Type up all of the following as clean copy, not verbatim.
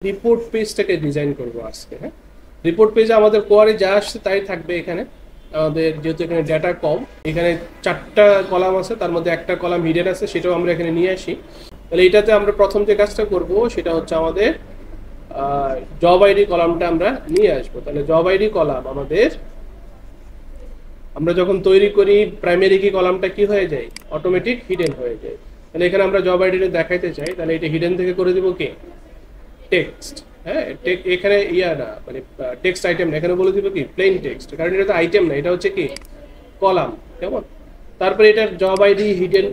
Report পেজটাকে design করব আজকে। হ্যাঁ, রিপোর্ট পেজে আমাদের কোয়ারি যা আসছে তাই থাকবে এখানে। আমাদের যেহেতু এখানে ডেটা কম, এখানে 4টা কলাম আছে, তার মধ্যে একটা কলাম হিডেন আছে, সেটাও আমরা এখানে নিয়ে আসি। তাহলে এটাতে আমরা প্রথম যে কাজটা করব সেটা হচ্ছে আমাদের জব আইডি কলামটা আমরা নিয়ে আসবো। তাহলে জব আইডি কলাম আমাদের আমরা যখন তৈরি করি প্রাইমারি কি কলামটা কি হয়ে যায়, অটোমেটিক হিডেন হয়ে যায়। তাহলে এখানে আমরা জব আইডিটা দেখাইতে চাই, তাহলে এটা হিডেন থেকে করে দিব কি টেক্সট। হ্যাঁ, এখানে না মানে টেক্সট আইটেম না, এখানে বলে দিব কি প্লেন টেক্সট, কারণ এটা তো আইটেম না, এটা হচ্ছে কি কলাম। কেমন? তারপরে এটার জব আইডি হিডেন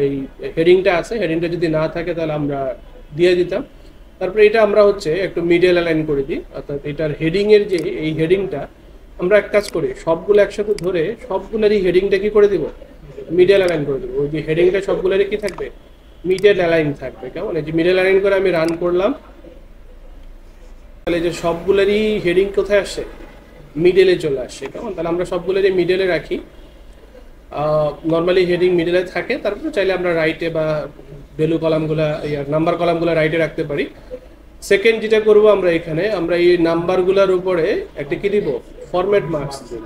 এই হেডিংটা আছে, হেডিংটা যদি না থাকে তাহলে আমরা দিয়ে দিতাম। তারপরে এটা আমরা হচ্ছে একটু মিডল অ্যালাইন করে দিই, অর্থাৎ এটার হেডিং এর যে এই হেডিংটা আমরা এক কাজ করি, সবগুলো একসাথে ধরে সবগুলোরই হেডিংটা কি করে দিব, মিডল অ্যালাইন করে দেবো। ওই যে হেডিংটা সবগুলোরই কি থাকবে, মিডল অ্যালাইন থাকবে। কেমন? এই যে মিডল অ্যালাইন করে আমি রান করলাম, তাহলে যে সবগুলোরই হেডিং কোথায় আসছে, মিডলে চলে আসছে। কেমন? তাহলে আমরা সবগুলোরই মিডলে রাখি, নর্মালি হেডিং মিডলে থাকে। তারপরে চাইলে আমরা রাইটে বা ভ্যালু কলামগুলো নাম্বার কলামগুলো রাইটে রাখতে পারি। সেকেন্ড যেটা করবো আমরা এখানে, আমরা এই নাম্বারগুলোর উপরে একটা কি দিব, ফরম্যাট মার্কস দিব।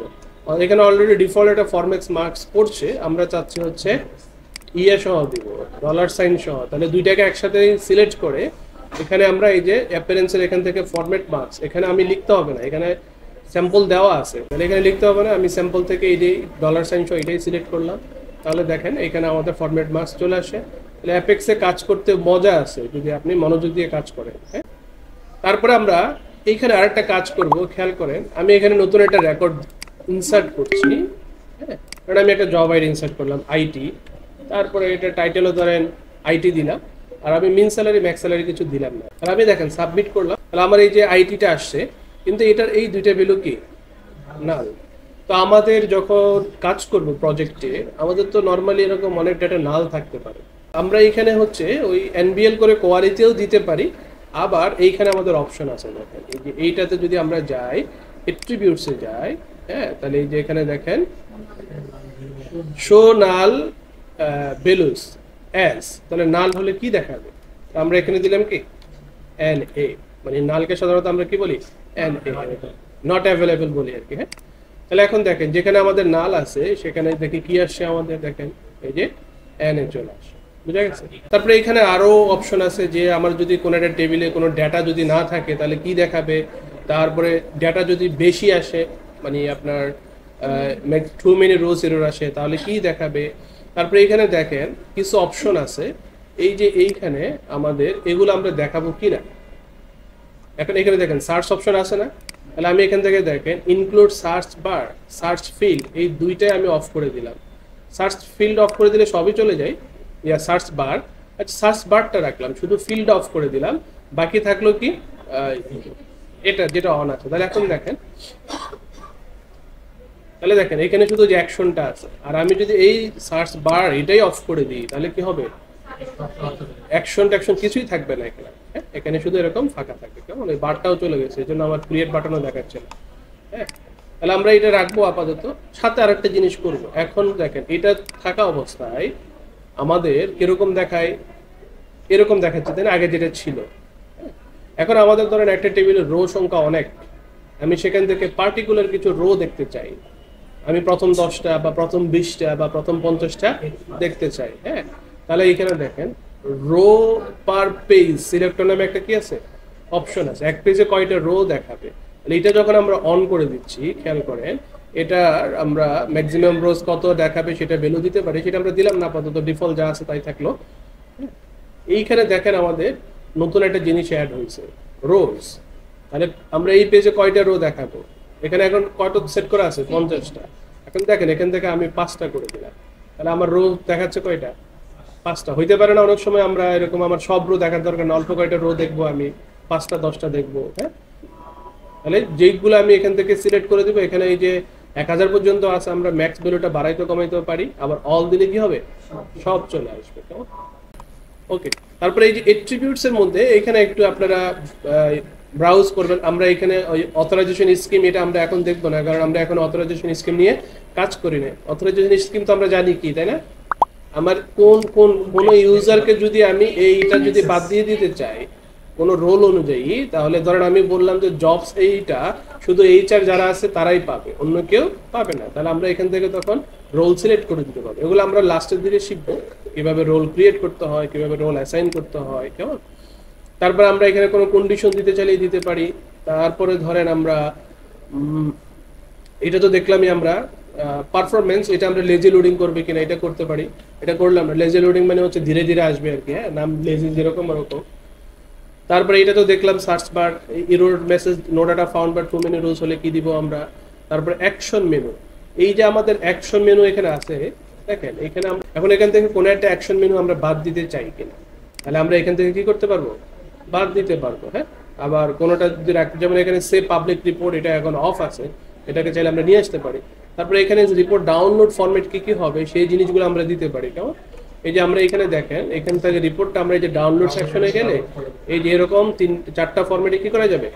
এখানে অলরেডি ডিফল্ট একটা ফরম্যাট মার্কস পড়ছে, আমরা চাচ্ছি হচ্ছে সহ দিব, $সাইন সহ। তাহলে দুইটাকে একসাথে সিলেক্ট করে এখানে আমরা এই যে অ্যাপিয়ারেন্সের এখান থেকে ফরম্যাট মার্কস, এখানে আমি লিখতে হবে না, এখানে স্যাম্পল দেওয়া আছে, তাহলে এখানে লিখতে হবে না, আমি স্যাম্পল থেকে এই যে $সাইন সহ এটাই সিলেক্ট করলাম। তাহলে দেখেন এখানে আমাদের ফরম্যাট মার্কস চলে আসে। তাহলে অ্যাপেক্সে কাজ করতে মজা আছে যদি আপনি মনোযোগ দিয়ে কাজ করেন। হ্যাঁ, তারপরে আমরা এইখানে আরেকটা কাজ করব, খেয়াল করেন আমি এখানে নতুন একটা রেকর্ড ইনসার্ট করছি। হ্যাঁ, কারণ আমি একটা জব আইডি ইনসার্ট করলাম আইটি, তারপরে এটা টাইটেলও ধরেন আইটি দিলাম, আর আমি মিন স্যালারি ম্যাক্স স্যালারি কিছু দিলাম না। আর আমি দেখেন সাবমিট করলাম, তাহলে আমার এই যে আইটিটা আসছে, কিন্তু এটার এই দুইটা ভ্যালু কি নাল। তো আমাদের যখন কাজ করব প্রজেক্টে, আমাদের তো নর্মালি এরকম অনেক ডেটা নাল থাকতে পারে। আমরা এখানে হচ্ছে ওই এনবিএল করে কোয়ারিতেও দিতে পারি, আবার এইখানে আমাদের অপশন আছে দেখেন, এই যে এইটাতে যদি আমরা যাই, অ্যাট্রিবিউটসে যাই, হ্যাঁ, তাহলে এই যে এখানে দেখেন শো নাল ভ্যালুস অ্যাজ, তাহলে নাল হলে কি দেখাবে, আমরা এখানে দিলাম কি এন এ, মানে নালকে সাধারণত আমরা কি বলি এন এ, নট অ্যাভেলেবল বলি আর কি। হ্যাঁ, তাহলে এখন দেখেন যেখানে আমাদের নাল আছে সেখানে দেখি কি আসছে আমাদের, দেখেন এই যে এন এ চলে আসে, বুঝা গেছে। তারপরে এখানে আরো অপশন আছে যে আমার যদি কোনো একটা টেবিলে কোনো ডেটা যদি না থাকে তাহলে কি দেখাবে, তারপরে ডেটা যদি বেশি আসে, মানে আপনার টু মেনি রোজ এরর আসে, তাহলে কি দেখাবে। তারপরে এখানে দেখেন কিছু অপশন আছে, এই যে এইখানে আমাদের এগুলো আমরা দেখাবো কি না। এখন এখানে দেখেন সার্চ অপশন আছে না, তাহলে আমি এখান থেকে দেখেন include search bar, search field, এই দুইটাই আমি অফ করে দিলাম। সার্চ ফিল্ড অফ করে দিলে সবই চলে যায়, সার্চ বার। আচ্ছা, সার্চ বারটা রাখলাম, শুধু ফিল্ড অফ করে দিলাম, বাকি থাকলো কি এটা যেটা অন আছে। তাহলে এখন দেখেন, তাহলে দেখেন এখানে শুধু যে অ্যাকশনটা আছে, আর আমি যদি এই সার্চ বার এটাই অফ করে দিই তাহলে কি হবে, অ্যাকশন কিছুই থাকবে না এখানে। হ্যাঁ, এখানে শুধু এরকম ফাঁকা থাকবে। কেমন? এই বারটাও চলে গেছে, এই জন্য আমার ক্রিয়েট বাটনও দেখাচ্ছে না। হ্যাঁ, তাহলে আমরা এটা রাখবো আপাতত। সাথে আরেকটা জিনিস করব, এখন দেখেন এটা থাকা অবস্থায় আমাদের কিরকম দেখায়, এরকম দেখাচ্ছে তাই না, আগে যেটা ছিল। এখন আমাদের ধরেন একটা টেবিলের রো সংখ্যা অনেক, আমি সেখান থেকে পার্টিকুলার কিছু রো দেখতে চাই, আমি প্রথম 10টা বা প্রথম 20টা বা প্রথম 50টা দেখতে চাই। হ্যাঁ, তাহলে এখানে দেখেন রো পার পেজ সিলেক্ট নামে একটা কি আছে অপশন আছে, এক পেজে কয়টা রো দেখাবে। তাহলে এটা যখন আমরা অন করে দিচ্ছি, খেয়াল করেন এটা আমরা ম্যাক্সিমাম রোজ কত দেখাবে সেটা ভ্যালু দিতে পারি, সেটা আমরা দিলাম না, আপাতত ডিফল্ট যা আছে তাই থাকলো। এইখানে দেখেন আমাদের নতুন একটা জিনিস অ্যাড হয়েছে, রোজ। তাহলে আমরা এই পেজে কয়টা রো দেখাবো, এখানে এখন কয়টা সেট করা আছে 50টা। এখন দেখেন এখান থেকে আমি 5টা করে দিলাম, তাহলে আমার রো দেখাচ্ছে কয়টা, 5টা। হইতে পারে না অনেক সময় আমরা এরকম আমার সব রো দেখার দরকার না, অল্প কয়টা রো দেখবো, আমি 5টা 10টা দেখবো। হ্যাঁ, তাহলে যেইগুলো আমি এখান থেকে সিলেক্ট করে দিব, এখানে এই যে 1000 পর্যন্ত আছে, আমরা ম্যাক্স ভ্যালুটা বাড়াইতে কমাইতেও পারি, আবার অল দিলে কি হবে, সব চলে আসবে। কেমন? ওকে, তারপরে এই যে অ্যাট্রিবিউটস এর মধ্যে এখানে একটু আপনারা ব্রাউজ করবেন। আমরা এখানে অথরাইজেশন স্কিম এটা আমরা এখন দেখবো না, কারণ আমরা এখন অথরাইজেশন স্কিম নিয়ে কাজ করি না। অথরাইজেশন স্কিম তো আমরা জানি কি, তাই না, আমার কোন ইউজারকে যদি আমি এইটা যদি বাদ দিয়ে দিতে চাই, কোনো রোল অনুযায়ী, তাহলে ধরেন আমি বললাম যে জবস এইটা শুধু এইচআর যারা আছে তারাই পাবে, অন্য কেউ পাবে না, তাহলে আমরা এখান থেকে তখন রোল সিলেক্ট করে দিতে পারবো। এগুলো আমরা লাস্টের দিকে শিখবো কিভাবে রোল ক্রিয়েট করতে হয়, কিভাবে রোল অ্যাসাইন করতে হয়, কেমন। তারপর আমরা এখানে কোনো কন্ডিশন দিতে চাইলে দিতে পারি। তারপরে ধরেন আমরা এটা তো দেখলামই আমরা পারফরমেন্স, এটা আমরা লেজি লোডিং করবে কিনা এটা করতে পারি। এটা করলাম না, লেজি লোডিং মানে হচ্ছে ধীরে ধীরে আসবে আর কি, হ্যাঁ, নাম লেজি যেরকম ওরকম। তারপরে এটা তো দেখলাম search bar, error message no data found but too many rows হলে কি দিব আমরা। তারপরে অ্যাকশন মেনু, এই যে আমাদের অ্যাকশন মেনু এখানে আছে, দেখেন এখানে এখন এখান থেকে কোনো একটা অ্যাকশন মেনু আমরা বাদ দিতে চাই কিনা, তাহলে আমরা এখান থেকে কি করতে পারবো, বাদ দিতে পারবো। হ্যাঁ, আবার কোনোটা যদি যেমন এখানে সে পাবলিক রিপোর্ট, এটা এখন অফ আছে, এটাকে চাইলে আমরা নিয়ে আসতে পারি। তারপরে এখানে রিপোর্ট ডাউনলোড ফরম্যাট কি কি হবে সেই জিনিসগুলো আমরা দিতে পারি, কেমন। এই যে আমরা এখানে দেখেন, এখান থেকে রিপোর্টটা আমরা এই যে ডাউনলোড সেকশনে গেলে এই যে এরকম 3-4টা ফরম্যাটে কি করা যাবে,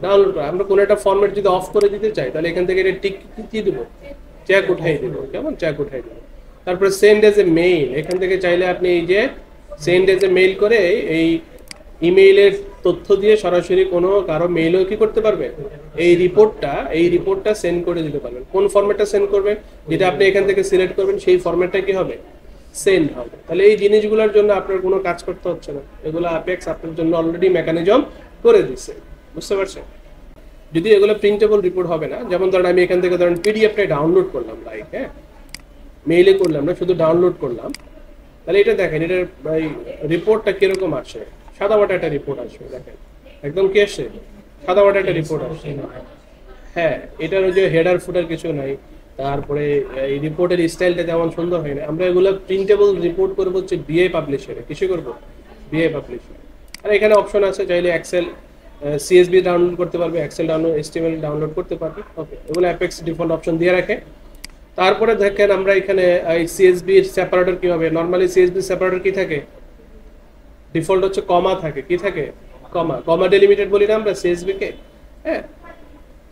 ডাউনলোড করা। আমরা কোনো একটা ফরম্যাট যদি অফ করে দিতে চাই, তাহলে এখান থেকে এটা টিক কি দেবো, চেক উঠাই দেবো, কেমন, চেক উঠাই দেবো। তারপরে সেন্ড এজ এ মেইল, এখান থেকে চাইলে আপনি এই যে সেন্ড এজ এ মেইল করে এই ইমেইলের তথ্য দিয়ে সরাসরি কোনো কারো মেইলও কি করতে পারবেন, এই রিপোর্টটা সেন্ড করে দিতে পারবেন। কোন ফরম্যাটটা সেন্ড করবেন, যেটা আপনি এখান থেকে সিলেক্ট করবেন সেই ফরম্যাটটা কি হবে, সেন্ড হবে। তাহলে এই জিনিসগুলোর জন্য আপনার কোনো কাজ করতে হচ্ছে না, এগুলো অ্যাপেক্স আপনার জন্য অলরেডি মেকানিজম করে দিচ্ছে, বুঝতে পারছেন। যদি এগুলো প্রিন্টেবল রিপোর্ট হবে না, যেমন ধরেন আমি এখান থেকে ধরেন পিডিএফটা ডাউনলোড করলাম, লাইক, হ্যাঁ, মেইলে করলাম না, শুধু ডাউনলোড করলাম, তাহলে এটা দেখেন এটার রিপোর্টটা কিরকম আসে, সাদামাটা একটা রিপোর্ট আসবে, দেখেন একদম কি আসে, সাদামাটা একটা রিপোর্ট আসে। হ্যাঁ, এটার ওই যে হেডার ফুটার কিছু নাই, তারপরে এই রিপোর্টের স্টাইলটা তেমন সুন্দর হয় না। আমরা এগুলো প্রিন্টেবল রিপোর্ট করবো হচ্ছে বিআই পাবলিশারে, কিছু করবো বিআই পাবলিশারে। আর এখানে অপশন আছে, চাইলে এক্সেল সিএসভি ডাউনলোড করতে পারবে, এক্সেল ডাউনলোড, এইচটিএমএল ডাউনলোড করতে পারবে। ওকে, এগুলো অ্যাপেক্স ডিফল্ট অপশন দিয়ে রাখে। তারপরে দেখেন আমরা এখানে এই সিএসবি সেপারেটর কি হবে, নরমালি সিএসবি সেপারেটর কি থাকে, ডিফল্ট হচ্ছে কমা থাকে, কি থাকে, কমা ডেলিমিটেড বলি না আমরা সিএসবি কে, হ্যাঁ।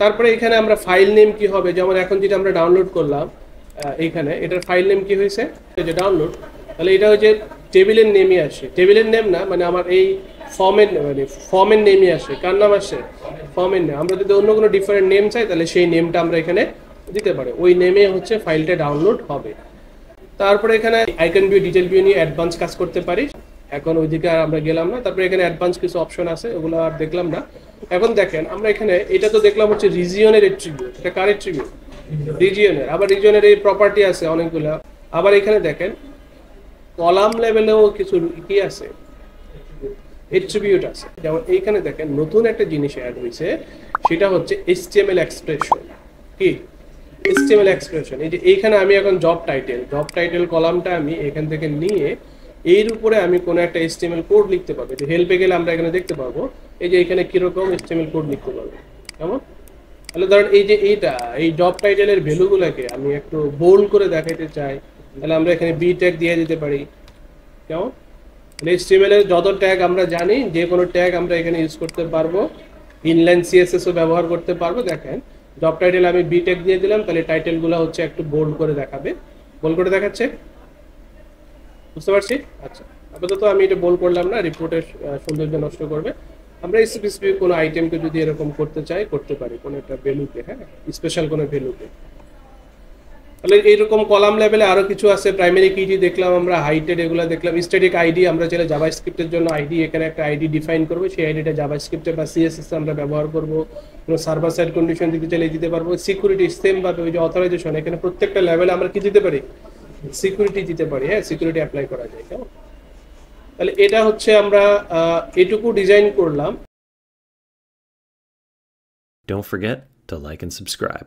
তারপরে এখানে আমরা ফাইল নেম কি হবে, যেমন এখন যেটা আমরা ডাউনলোড করলাম এইখানে, এটার ফাইল নেম কি হয়েছে, যে ডাউনলোড, তাহলে এটা হচ্ছে টেবিলের নেমই আসে, টেবিলের নেম না, মানে আমার এই ফর্মের নেমই আসে, কার নাম আসে, ফর্মের নেম। আমরা যদি অন্য কোনো ডিফারেন্ট নেম চাই, তাহলে সেই নেমটা আমরা এখানে দিতে পারি, ওই নেমে হচ্ছে ফাইলটা ডাউনলোড হবে। তারপরে এখানে আইকন ভিউ, ডিটেল ভিউ নিয়ে অ্যাডভান্স কাজ করতে পারি, এখন ওইদিকে আর আমরা গেলাম না। তারপরে এখানে অ্যাডভান্স কিছু অপশন আছে, ওগুলো আর দেখলাম না। এখন দেখেন আমরা এখানে এটা তো দেখলাম হচ্ছে রিজিয়নের এট্রিবিউট, এটা কার এট্রিবিউট, রিজিয়নের। আবার রিজিয়নের এই প্রপার্টি আছে অনেকগুলো। আবার এখানে দেখেন কলাম লেভেলেও কিছু কি আছে, এট্রিবিউট আছে। যেমন এইখানে দেখেন নতুন একটা জিনিস অ্যাড হয়েছে, সেটা হচ্ছে এইচটিএমএল এক্সপ্রেশন। কি এইচটিএমএল এক্সপ্রেশন, এই যে এইখানে আমি এখন জব টাইটেল কলামটা আমি এখান থেকে নিয়ে এর উপরে আমি কোনো একটা এইচটিএমএল কোড লিখতে পারবো। যে হেল্পে গেলে আমরা এখানে দেখতে পাবো এই যে এখানে কিরকম এইচটিএমএল কোড লিখতে পারবো, কেমন। তাহলে ধরেন এই যে এই জব টাইটেলের ভ্যালুগুলোকে আমি একটু বোল্ড করে দেখাইতে চাই, তাহলে আমরা এখানে বি ট্যাগ দিয়ে দিতে পারি, কেমন। এইচটিএমএল এর যত ট্যাগ আমরা জানি, যে কোনো ট্যাগ আমরা এখানে ইউজ করতে পারবো, ইনলাইন সিএসএসও ব্যবহার করতে পারবো। দেখেন জব টাইটেল আমি বি ট্যাগ দিয়ে দিলাম, তাহলে টাইটেলগুলো হচ্ছে একটু বোল্ড করে দেখাবে, বোল্ড করে দেখাচ্ছে, বুঝতে পারছি। আচ্ছা, আপাতত আমি এটা বোল্ড করলাম না, রিপোর্টের সৌন্দর্য নষ্ট করবে। আমরা স্পেসিফিক কোনো আইটেমকে যদি এরকম করতে চাই, করতে পারি কোনো একটা ভ্যালুতে, হ্যাঁ, স্পেশাল কোনো ভ্যালুতে। তাহলে এইরকম কলাম লেভেলে আরো কিছু আছে, প্রাইমারি কিটি দেখলাম আমরা, হাইটেড এগুলো দেখলাম, স্ট্যাটিক আইডি আমরা চাইলে জাভাস্ক্রিপ্টের জন্য আইডি, এখানে একটা আইডি ডিফাইন করবো, সেই আইডিটা জাভাস্ক্রিপ্টে বা সিএসএস আমরা ব্যবহার করবো। কোনো সার্ভার সাইড কন্ডিশন দিতে চাইলে দিতে পারবো। সিকিউরিটি সেম ভাবে ওই যে অথরাইজেশন, এখানে প্রত্যেকটা লেভেলে আমরা কি দিতে পারি, সিকিউরিটি দিতে পারি, হ্যাঁ, সিকিউরিটি অ্যাপ্লাই করা যায়, কেমন। তাহলে এটা হচ্ছে আমরা এটুকু ডিজাইন করলাম। Don't forget to like and subscribe.